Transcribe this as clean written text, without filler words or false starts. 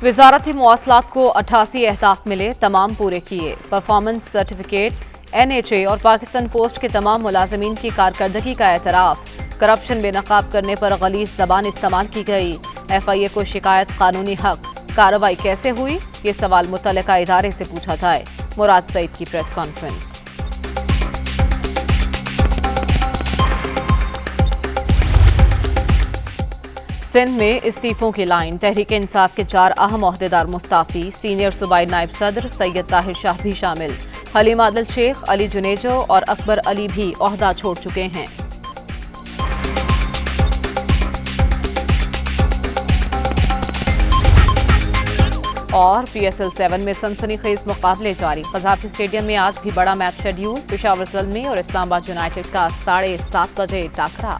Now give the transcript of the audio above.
वजारत मवासलात को 88 अहदाफ मिले, तमाम पूरे किए। परफॉर्मेंस सर्टिफिकेट NHA और पाकिस्तान पोस्ट के तमाम मुलाजमीन की कारकर्दगी का एतराफ। करप्शन बेनकाब करने पर गलीज जबान इस्तेमाल की गई। FIA को शिकायत कानूनी हक। कार्रवाई कैसे हुई, ये सवाल मुतल्लिका इदारे से पूछा जाए। मुराद सईद की प्रेस कॉन्फ्रेंस। सिंध में इस्तीफों की लाइन। तहरीक इंसाफ के 4 अहम ओहदेदार मुस्ताफी। सीनियर सूबाई नायब सदर सैयद ताहिर शाह भी शामिल। हलीम आदिल शेख, अली जुनेजो और अकबर अली भी ओहदा छोड़ चुके हैं। और PSL 7 में सनसनीखेज मुकाबले जारी। कज़ाफी स्टेडियम में आज भी बड़ा मैच शेड्यूल। पेशावर ज़ल्मी और इस्लामाबाद यूनाइटेड का 7:30 बजे टकरा।